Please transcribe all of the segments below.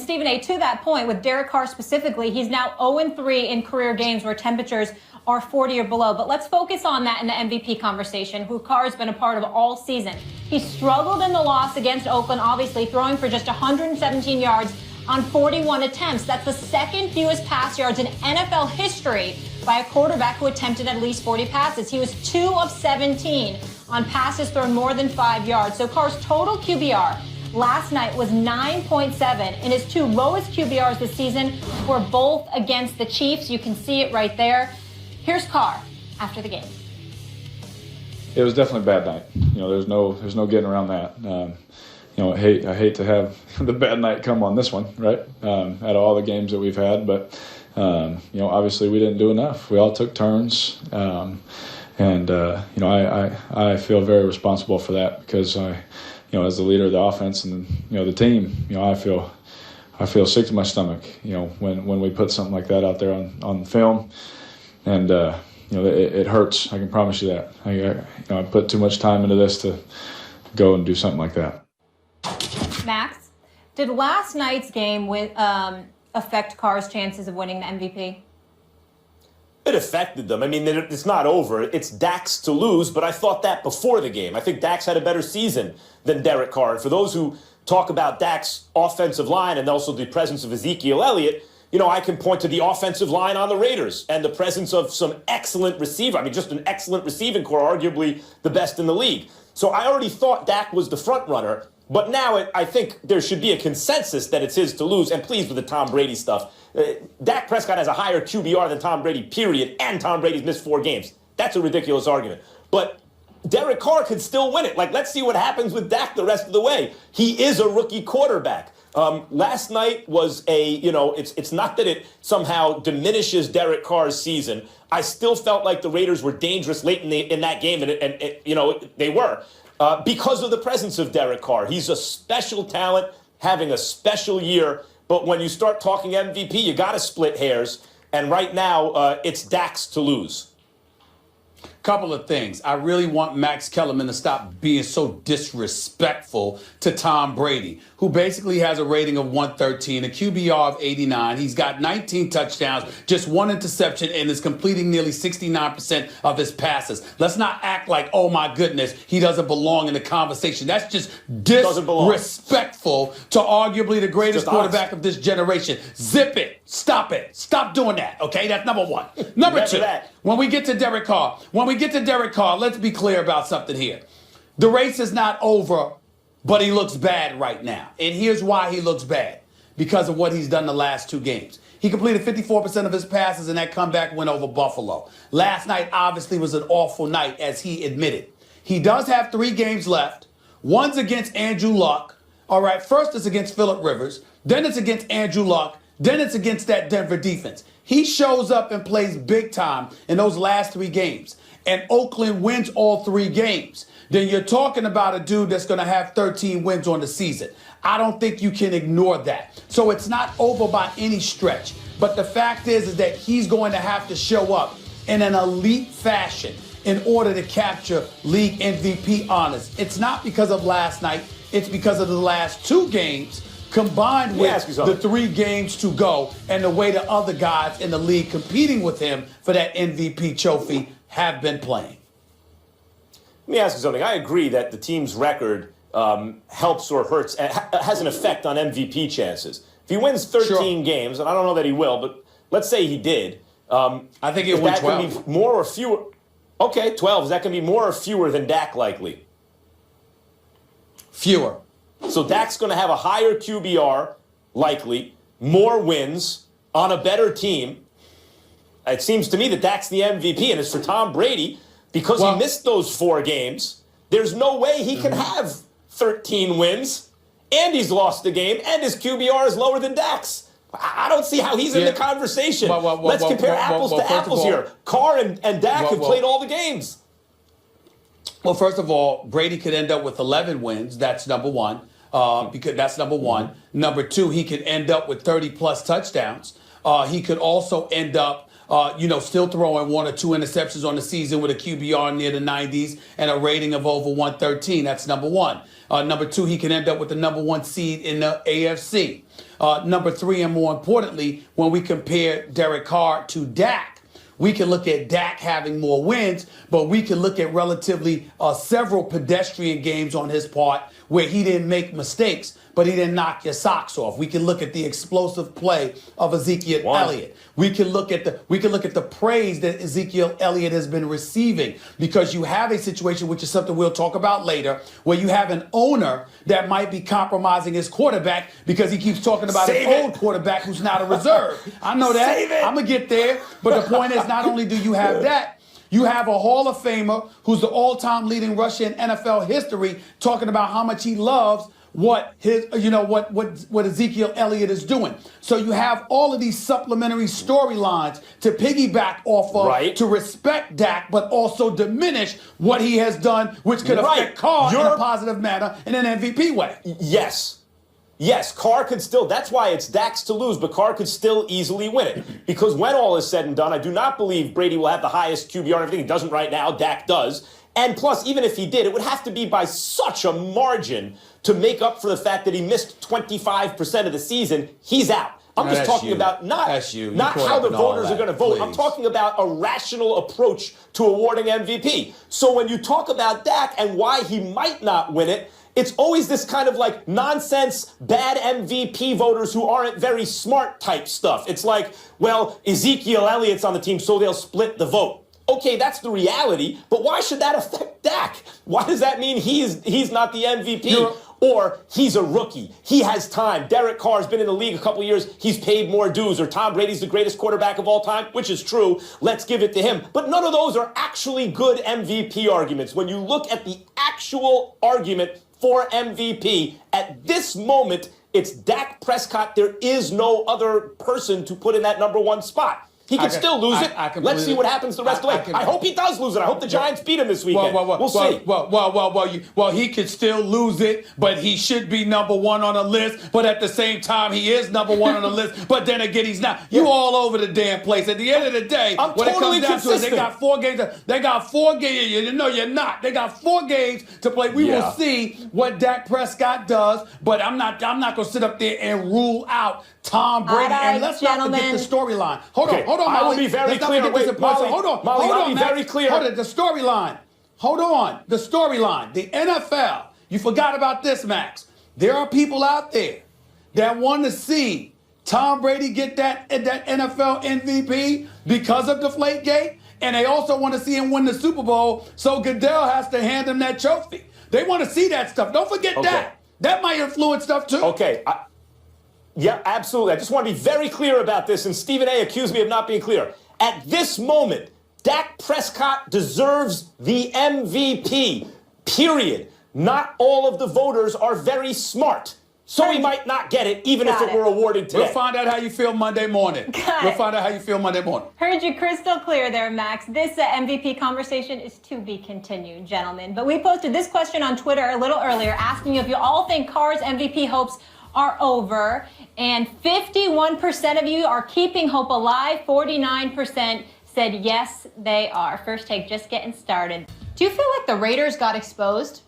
Stephen A., to that point, with Derek Carr specifically, he's now 0-3 in career games where temperatures are 40 or below. But let's focus on that in the MVP conversation, who Carr has been a part of all season. He struggled in the loss against Oakland, obviously throwing for just 117 yards on 41 attempts. That's the second fewest pass yards in NFL history by a quarterback who attempted at least 40 passes. He was 2 of 17 on passes thrown more than 5 yards. So Carr's total QBR last night was 9.7, and his 2 lowest QBRs this season were both against the Chiefs. You can see it right there. Here's Carr after the game. It was definitely a bad night. There's no getting around that. I hate to have the bad night come on this one, right? Out of all the games that we've had, but obviously we didn't do enough. We all took turns, I feel very responsible for that because as the leader of the offense and the team, I feel sick to my stomach, when we put something like that out there on film, and it hurts. I can promise you that. I put too much time into this to go and do something like that. Max, did last night's game affect Carr's chances of winning the MVP? It affected them. I mean, it's not over. It's Dak's to lose, but I thought that before the game. I think Dak's had a better season than Derek Carr. And for those who talk about Dak's offensive line and also the presence of Ezekiel Elliott, I can point to the offensive line on the Raiders and the presence of some excellent receiver. I mean, just an excellent receiving core, arguably the best in the league. So I already thought Dak was the front runner. But now I think there should be a consensus that it's his to lose. And please, with the Tom Brady stuff, Dak Prescott has a higher QBR than Tom Brady, period, and Tom Brady's missed 4 games. That's a ridiculous argument. But Derek Carr could still win it. Let's see what happens with Dak the rest of the way. He is a rookie quarterback. Last night was it's not that it somehow diminishes Derek Carr's season. I still felt like the Raiders were dangerous late in that game, and they were. Because of the presence of Derek Carr. He's a special talent, having a special year. But when you start talking MVP, you got to split hairs. And right now, it's Dak's to lose. Couple of things. I really want Max Kellerman to stop being so disrespectful to Tom Brady, who basically has a rating of 113, a QBR of 89. He's got 19 touchdowns, just 1 interception, and is completing nearly 69% of his passes. Let's not act like, oh my goodness, he doesn't belong in the conversation. That's just disrespectful to arguably the greatest quarterback of this generation. Zip it. Stop it. Stop doing that. Okay, that's number one. Number two, when we get to Derek Carr, let's be clear about something here. The race is not over, but he looks bad right now. And here's why he looks bad. Because of what he's done the last 2 games. He completed 54% of his passes in that comeback win over Buffalo. Last night obviously was an awful night, as he admitted. He does have 3 games left. One's against Andrew Luck. All right, first it's against Phillip Rivers. Then it's against Andrew Luck. Then it's against that Denver defense. He shows up and plays big time in those last 3 games. And Oakland wins all 3 games. Then you're talking about a dude that's going to have 13 wins on the season. I don't think you can ignore that. So it's not over by any stretch. But the fact is that he's going to have to show up in an elite fashion in order to capture league MVP honors. It's not because of last night. It's because of the last 2 games combined with the 3 games to go and the way the other guys in the league competing with him for that MVP trophy have been playing. Let me ask you something. I agree that the team's record helps or hurts, has an effect on MVP chances. If he wins 13 games, and I don't know that he will, but let's say he did. I think he'll win 12. That could be more or fewer. Okay, 12. Is that going to be more or fewer than Dak likely? Fewer. So Dak's going to have a higher QBR, likely, more wins on a better team. It seems to me that Dak's the MVP, and it's for Tom Brady, because he missed those 4 games. There's no way he can have 13 wins, and he's lost the game, and his QBR is lower than Dak's. I don't see how he's in the conversation. Let's compare apples to apples here. Carr and Dak have played all the games. Well, first of all, Brady could end up with 11 wins. That's number one. Because that's number one. Number 2, he could end up with 30-plus touchdowns. He could also end up Still throwing 1 or 2 interceptions on the season with a QBR near the 90s and a rating of over 113. That's number one. Number two, he can end up with the number 1 seed in the AFC. Number 3, and more importantly, when we compare Derek Carr to Dak, we can look at Dak having more wins, but we can look at relatively several pedestrian games on his part where he didn't make mistakes, but he didn't knock your socks off. We can look at the explosive play of Ezekiel Elliott. We can look at the praise that Ezekiel Elliott has been receiving, because you have a situation, which is something we'll talk about later, where you have an owner that might be compromising his quarterback because he keeps talking about his old quarterback who's not a reserve. I know that. I'm going to get there. But the point is, not only do you have that, you have a Hall of Famer who's the all-time leading rusher in NFL history talking about how much he loves what Ezekiel Elliott is doing. So you have all of these supplementary storylines to piggyback off of, to respect Dak, but also diminish what he has done, which could affect Carr in a positive manner in an MVP way. Yes, Carr could still, that's why it's Dak's to lose, but Carr could still easily win it. Because when all is said and done, I do not believe Brady will have the highest QBR and everything. He doesn't right now, Dak does. And plus, even if he did, it would have to be by such a margin to make up for the fact that he missed 25% of the season. He's out. I'm just talking about not how the voters are going to vote. I'm talking about a rational approach to awarding MVP. So when you talk about Dak and why he might not win it, it's always this kind of like nonsense, bad MVP voters who aren't very smart type stuff. It's like, well, Ezekiel Elliott's on the team, so they'll split the vote. Okay, that's the reality, but why should that affect Dak? Why does that mean he's not the MVP? Or he's a rookie. He has time. Derek Carr's been in the league a couple years. He's paid more dues. Or Tom Brady's the greatest quarterback of all time, which is true. Let's give it to him. But none of those are actually good MVP arguments. When you look at the actual argument for MVP, at this moment, it's Dak Prescott. There is no other person to put in that number 1 spot. He can still lose it. Let's see what happens the rest of the way. I hope he does lose it. I hope the Giants beat him this weekend. We'll see. Well, he could still lose it, but he should be number 1 on the list. But at the same time, he is number 1 on the list. But then again, he's not. You all over the damn place. At the end of the day, when it comes down to it, they got 4 games. They got 4 games. No, you're not. They got 4 games to play. We will see what Dak Prescott does. But I'm not going to sit up there and rule out Tom Brady. And let's not forget the storyline. Hold on, Molly. I will be very clear. Molly, I'll be very clear. Hold on, the storyline. Hold on, the storyline. The NFL. You forgot about this, Max. There are people out there that want to see Tom Brady get that NFL MVP because of Deflategate, and they also want to see him win the Super Bowl, so Goodell has to hand him that trophy. They want to see that stuff. Don't forget that. That might influence stuff, too. Okay. Yeah, absolutely. I just want to be very clear about this, and Stephen A. accused me of not being clear. At this moment, Dak Prescott deserves the MVP, period. Not all of the voters are very smart, so he might not get it, even if it were awarded today. We'll find out how you feel Monday morning. We'll find out how you feel Monday morning. Heard you crystal clear there, Max. This MVP conversation is to be continued, gentlemen. But we posted this question on Twitter a little earlier, asking if you all think Carr's MVP hopes are over, and 51% of you are keeping hope alive. 49% said yes, they are. First take, just getting started. Do you feel like the Raiders got exposed?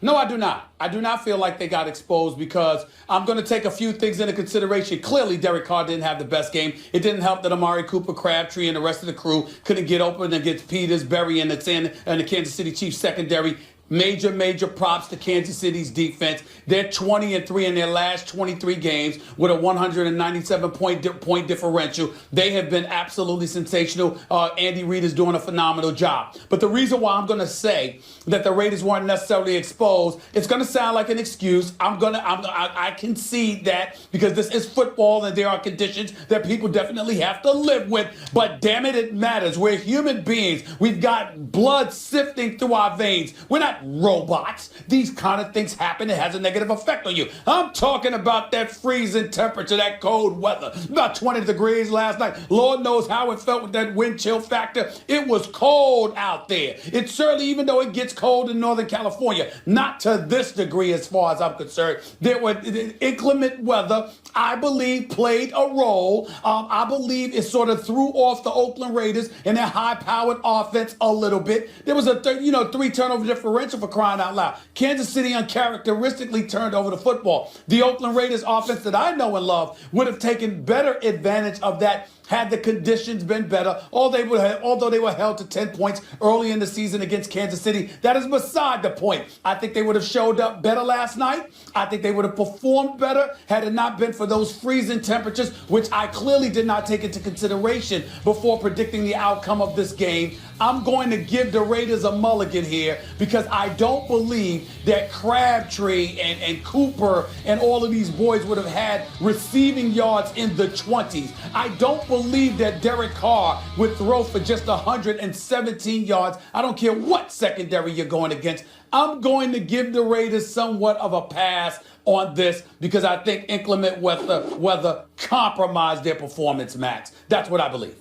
No, I do not. I do not feel like they got exposed, because I'm going to take a few things into consideration. Clearly, Derek Carr didn't have the best game. It didn't help that Amari Cooper, Crabtree, and the rest of the crew couldn't get open against Peters, Berry, and the Kansas City Chiefs secondary. Major props to Kansas City's defense. They're 20-3 in their last 23 games with a 197-point differential. They have been absolutely sensational. Andy Reid is doing a phenomenal job. But the reason why I'm going to say that the Raiders weren't necessarily exposed, it's going to sound like an excuse. I concede that, because this is football and there are conditions that people definitely have to live with. But damn it, it matters. We're human beings. We've got blood sifting through our veins. We're not robots. These kind of things happen. It has a negative effect on you. I'm talking about that freezing temperature, that cold weather. About 20 degrees last night. Lord knows how it felt with that wind chill factor. It was cold out there. It certainly, even though it gets cold in Northern California, not to this degree as far as I'm concerned. There were inclement weather, I believe, played a role. I believe it sort of threw off the Oakland Raiders and their high-powered offense a little bit. There was a 3-turnover differential, for crying out loud. Kansas City uncharacteristically turned over the football. The Oakland Raiders offense that I know and love would have taken better advantage of that had the conditions been better, although they were held to 10 points early in the season against Kansas City. That is beside the point. I think they would have showed up better last night. I think they would have performed better had it not been for those freezing temperatures, which I clearly did not take into consideration before predicting the outcome of this game. I'm going to give the Raiders a mulligan here because I don't believe that Crabtree and Cooper and all of these boys would have had receiving yards in the 20s. I don't believe that Derek Carr would throw for just 117 yards. I don't care what secondary you're going against. I'm going to give the Raiders somewhat of a pass on this because I think inclement weather compromised their performance, Max. That's what I believe.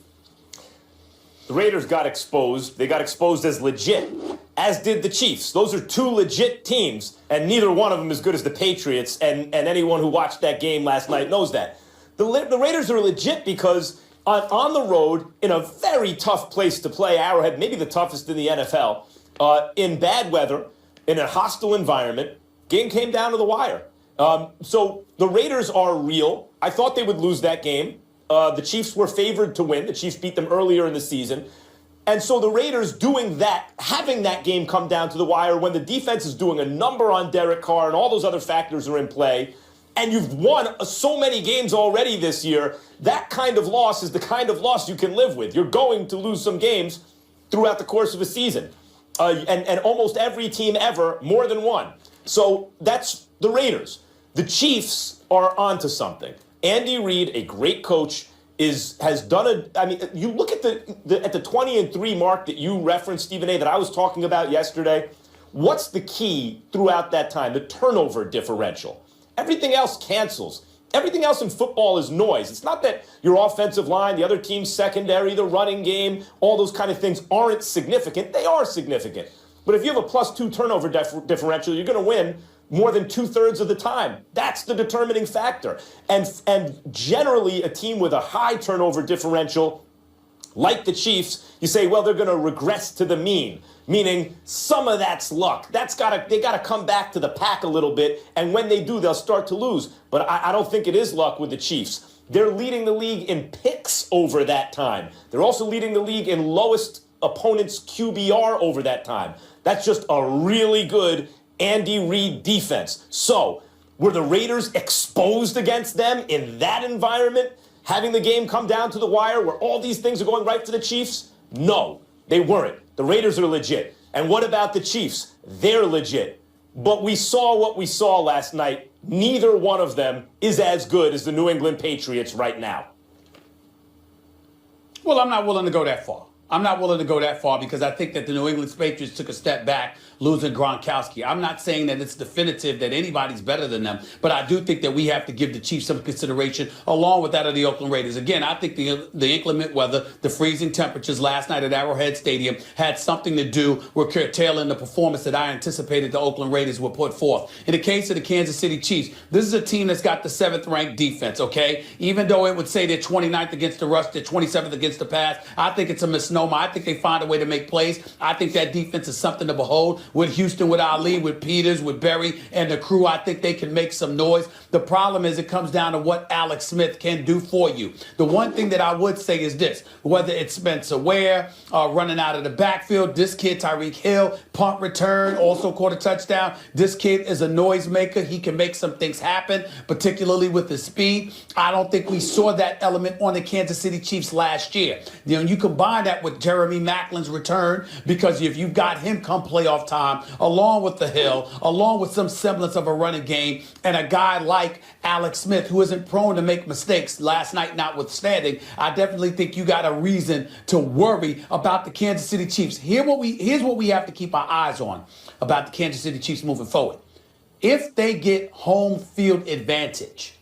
The Raiders got exposed. They got exposed as legit, as did the Chiefs. Those are two legit teams, and neither one of them as good as the Patriots, and anyone who watched that game last night knows that. The Raiders are legit because on the road, in a very tough place to play, Arrowhead, maybe the toughest in the NFL, in bad weather, in a hostile environment, game came down to the wire. So the Raiders are real. I thought they would lose that game. The Chiefs were favored to win. The Chiefs beat them earlier in the season. And so the Raiders doing that, having that game come down to the wire when the defense is doing a number on Derek Carr and all those other factors are in play, and you've won so many games already this year, that kind of loss is the kind of loss you can live with. You're going to lose some games throughout the course of a season. And almost every team ever, more than one. So that's the Raiders. The Chiefs are onto something. Andy Reid, a great coach, has done you look at the 20-3 mark that you referenced, Stephen A., that I was talking about yesterday. What's the key throughout that time? The turnover differential. Everything else cancels. Everything else in football is noise. It's not that your offensive line, the other team's secondary, the running game, all those kind of things aren't significant. They are significant. But if you have a +2 turnover differential, you're going to win more than 2/3 of the time. That's the determining factor. And generally, a team with a high turnover differential, like the Chiefs, you say, well, they're going to regress to the mean, meaning some of that's luck. They got to come back to the pack a little bit, and when they do, they'll start to lose. But I don't think it is luck with the Chiefs. They're leading the league in picks over that time. They're also leading the league in lowest opponent's QBR over that time. That's just a really good Andy Reid defense. So, were the Raiders exposed against them in that environment, having the game come down to the wire where all these things are going right for the Chiefs? No, they weren't. The Raiders are legit. And what about the Chiefs? They're legit. But we saw what we saw last night. Neither one of them is as good as the New England Patriots right now. Well, I'm not willing to go that far. I'm not willing to go that far because I think that the New England Patriots took a step back losing Gronkowski. I'm not saying that it's definitive that anybody's better than them, but I do think that we have to give the Chiefs some consideration along with that of the Oakland Raiders. Again, I think the inclement weather, the freezing temperatures last night at Arrowhead Stadium had something to do with curtailing the performance that I anticipated the Oakland Raiders would put forth. In the case of the Kansas City Chiefs, this is a team that's got the 7th ranked defense, okay? Even though it would say they're 29th against the rush, they're 27th against the pass, I think it's a misnomer. I think they find a way to make plays. I think that defense is something to behold. With Houston, with Ali, with Peters, with Berry, and the crew, I think they can make some noise. The problem is it comes down to what Alex Smith can do for you. The one thing that I would say is this, whether it's Spencer Ware running out of the backfield, this kid, Tyreek Hill, punt return, also caught a touchdown. This kid is a noisemaker. He can make some things happen, particularly with his speed. I don't think we saw that element on the Kansas City Chiefs last year. You know, you combine that with with Jeremy Macklin's return, because if you've got him come playoff time, along with the Hill, along with some semblance of a running game, and a guy like Alex Smith, who isn't prone to make mistakes, last night notwithstanding, I definitely think you got a reason to worry about the Kansas City Chiefs. Here's what we have to keep our eyes on about the Kansas City Chiefs moving forward. If they get home field advantage,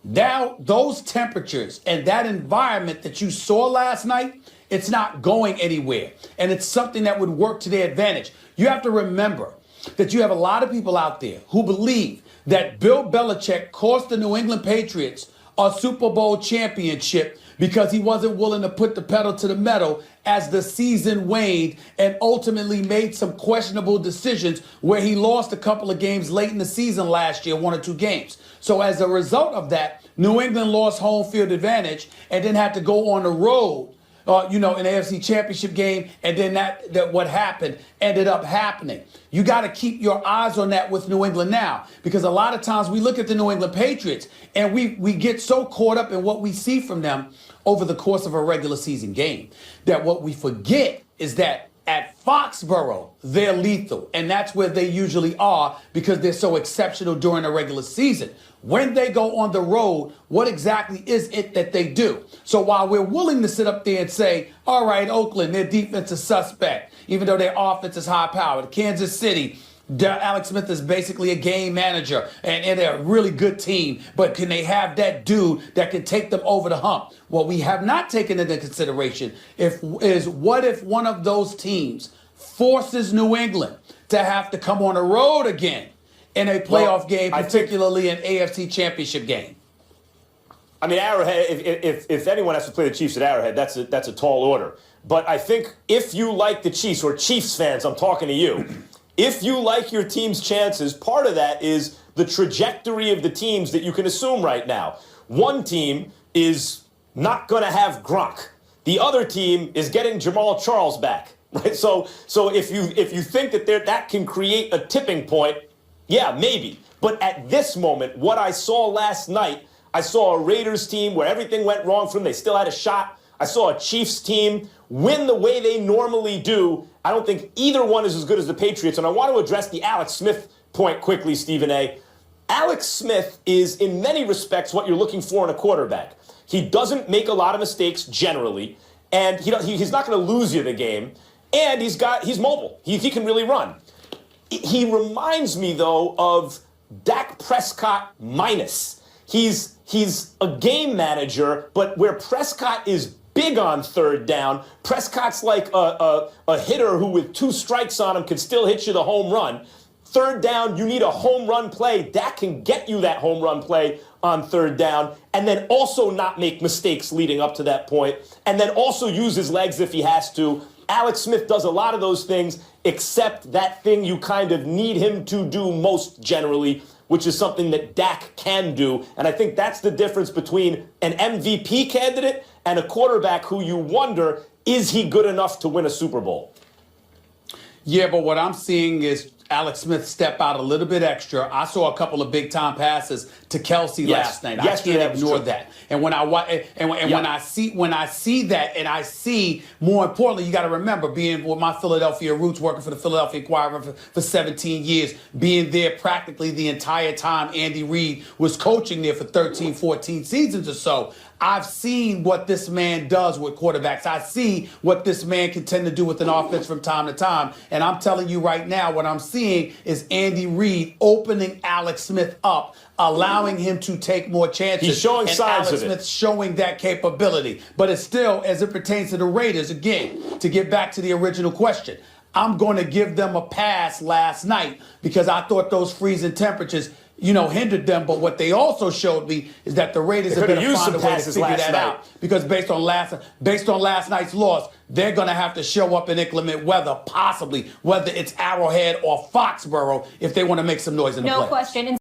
now those temperatures and that environment that you saw last night, it's not going anywhere. And it's something that would work to their advantage. You have to remember that you have a lot of people out there who believe that Bill Belichick cost the New England Patriots a Super Bowl championship because he wasn't willing to put the pedal to the metal as the season waned, and ultimately made some questionable decisions where he lost a couple of games late in the season last year, 1 or 2 games. So as a result of that, New England lost home field advantage and then had to go on the road, in the AFC Championship game, and then that what happened ended up happening. You got to keep your eyes on that with New England now, because a lot of times we look at the New England Patriots and we get so caught up in what we see from them over the course of a regular season game that what we forget is that at Foxborough, they're lethal, and that's where they usually are because they're so exceptional during a regular season. When they go on the road, what exactly is it that they do? So while we're willing to sit up there and say, all right, Oakland, their defense is suspect, even though their offense is high-powered. Kansas City, Alex Smith is basically a game manager, and they're a really good team, but can they have that dude that can take them over the hump? What we have not taken into consideration is what if one of those teams forces New England to have to come on the road again in a playoff game, particularly an AFC Championship game? I mean, Arrowhead, if anyone has to play the Chiefs at Arrowhead, that's a tall order. But I think if you like the Chiefs, or Chiefs fans, I'm talking to you, if you like your team's chances, part of that is the trajectory of the teams that you can assume right now. One team is not going to have Gronk. The other team is getting Jamal Charles back. Right? So if you think that that can create a tipping point, yeah, maybe. But at this moment, what I saw last night, I saw a Raiders team where everything went wrong for them. They still had a shot. I saw a Chiefs team win the way they normally do. I don't think either one is as good as the Patriots. And I want to address the Alex Smith point quickly, Stephen A. Alex Smith is, in many respects, what you're looking for in a quarterback. He doesn't make a lot of mistakes generally, and he's not going to lose you the game. And he's mobile. He can really run. He reminds me, though, of Dak Prescott minus. He's a game manager, but where Prescott is big on third down, Prescott's like a hitter who with 2 strikes on him can still hit you the home run. Third down, you need a home run play. Dak can get you that home run play on third down, and then also not make mistakes leading up to that point, and then also use his legs if he has to. Alex Smith does a lot of those things, except that thing you kind of need him to do most generally, which is something that Dak can do. And I think that's the difference between an MVP candidate and a quarterback who you wonder, is he good enough to win a Super Bowl? Yeah, but what I'm seeing is Alex Smith step out a little bit extra. I saw a couple of big time passes to Kelsey last night. I can't ignore that. And when I see that, and I see, more importantly, you got to remember, being with my Philadelphia roots, working for the Philadelphia Inquirer for 17 years, being there practically the entire time Andy Reid was coaching there for 13, 14 seasons or so. I've seen what this man does with quarterbacks. I see what this man can tend to do with an offense from time to time. And I'm telling you right now, what I'm seeing is Andy Reid opening Alex Smith up, allowing him to take more chances. He's showing signs Alex of it. Smith showing that capability. But it's still, as it pertains to the Raiders, again, to get back to the original question, I'm going to give them a pass last night because I thought those freezing temperatures hindered them. But what they also showed me is that the Raiders are going to find a way to figure that out. Because based on last night's loss, they're going to have to show up in inclement weather, possibly, whether it's Arrowhead or Foxborough, if they want to make some noise in the playoffs. No question.